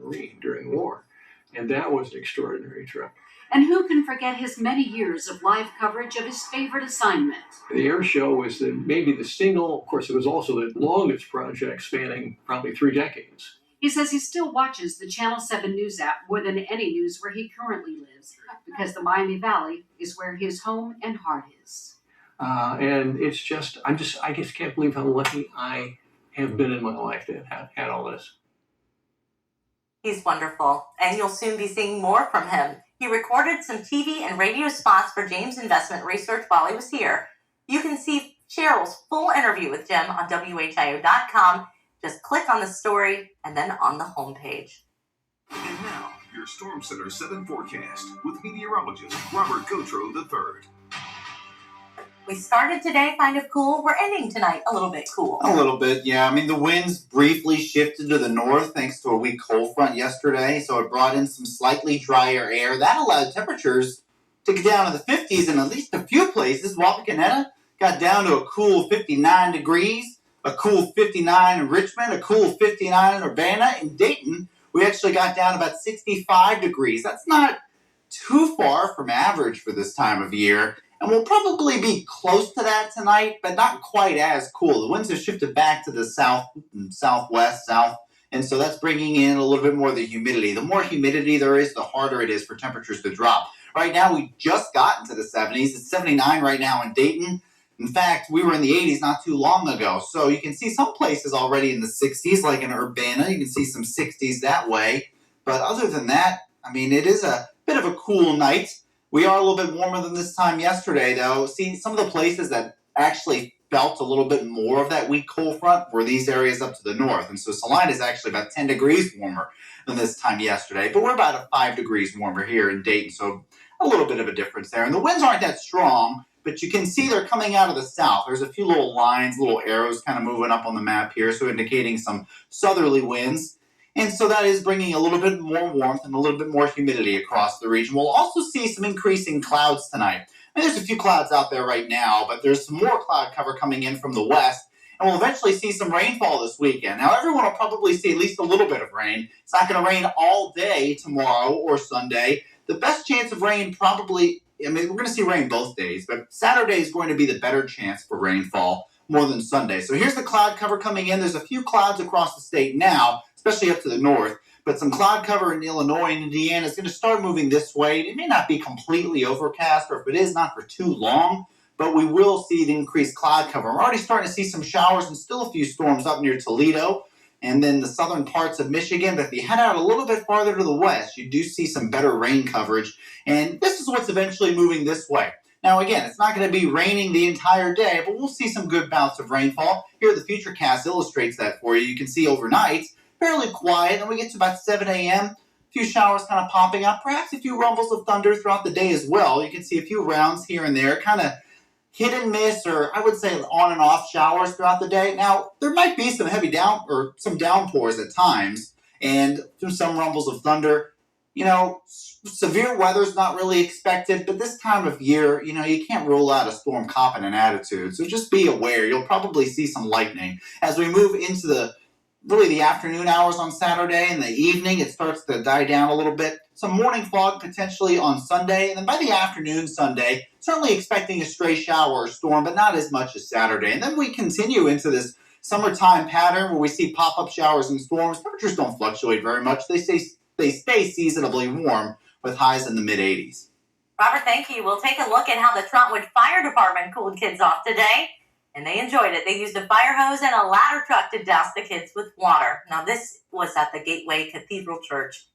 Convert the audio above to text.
Marine during the war. And that was an extraordinary trip. And who can forget his many years of live coverage of his favorite assignment? The air show was maybe the single, of course, it was also the longest project spanning probably 3 decades. He says he still watches the Channel 7 News app more than any news where he currently lives, because the Miami Valley is where his home and heart is. And it's just, I just can't believe how lucky I have been in my life to have had all this. He's wonderful, and you'll soon be seeing more from him. He recorded some TV and radio spots for James Investment Research while he was here. You can see Cheryl's full interview with Jim on whio.com. Just click on the story and then on the homepage. And now, your Storm Center 7 forecast with meteorologist Robert Gauthreaux III. We started today kind of cool. We're ending tonight a little bit cool. A little bit, yeah. I mean, the winds briefly shifted to the north thanks to a weak cold front yesterday, so it brought in some slightly drier air. That allowed temperatures to get down to the 50s in at least a few places. Wapakoneta got down to a cool 59 degrees, a cool 59 in Richmond, a cool 59 in Urbana. In Dayton, we actually got down about 65 degrees. That's not too far from average for this time of year. And we'll probably be close to that tonight, but not quite as cool. The winds have shifted back to the south and southwest, south, and so that's bringing in a little bit more of the humidity. The more humidity there is, the harder it is for temperatures to drop. Right now, we just got into the 70s. It's 79 right now in Dayton. In fact, we were in the 80s not too long ago. So you can see some places already in the 60s, like in Urbana. You can see some 60s that way. But other than that, I mean, it is a bit of a cool night. We are a little bit warmer than this time yesterday, though. See, some of the places that actually felt a little bit more of that weak cold front were these areas up to the north. And so Salina is actually about 10 degrees warmer than this time yesterday. But we're about 5 degrees warmer here in Dayton, so a little bit of a difference there. And the winds aren't that strong, but you can see they're coming out of the south. There's a few little lines, little arrows kind of moving up on the map here, so indicating some southerly winds. And so that is bringing a little bit more warmth and a little bit more humidity across the region. We'll also see some increasing clouds tonight. I mean, there's a few clouds out there right now, but there's some more cloud cover coming in from the west. And we'll eventually see some rainfall this weekend. Now, everyone will probably see at least a little bit of rain. It's not going to rain all day tomorrow or Sunday. The best chance of rain probably, I mean, we're going to see rain both days, but Saturday is going to be the better chance for rainfall more than Sunday. So here's the cloud cover coming in. There's a few clouds across the state now, especially up to the north, but some cloud cover in Illinois and Indiana is going to start moving this way. It may not be completely overcast, or if it is, not for too long, but we will see the increased cloud cover. We're already starting to see some showers and still a few storms up near Toledo and then the southern parts of Michigan. But if you head out a little bit farther to the west, you do see some better rain coverage, and this is what's eventually moving this way. Now, again, it's not going to be raining the entire day, but we'll see some good bouts of rainfall. Here, the Futurecast illustrates that for you. You can see overnight, fairly quiet, and we get to about 7 a.m., a few showers kind of popping up, perhaps a few rumbles of thunder throughout the day as well. You can see a few rounds here and there, kind of hit and miss, or I would say on and off showers throughout the day. Now, there might be some heavy some downpours at times, and some rumbles of thunder. You know, severe weather's not really expected, but this time of year, you know, you can't rule out a storm cop and an attitude. So just be aware. You'll probably see some lightning. As we move into the afternoon hours on Saturday and the evening, it starts to die down a little bit. Some morning fog potentially on Sunday, and then by the afternoon Sunday, certainly expecting a stray shower or storm, but not as much as Saturday. And then we continue into this summertime pattern where we see pop-up showers and storms. Temperatures don't fluctuate very much. They stay seasonably warm with highs in the mid-80s. Robert, thank you. We'll take a look at how the Trotwood Fire Department cooled kids off today. And they enjoyed it. They used a fire hose and a ladder truck to douse the kids with water. Now, this was at the Gateway Cathedral Church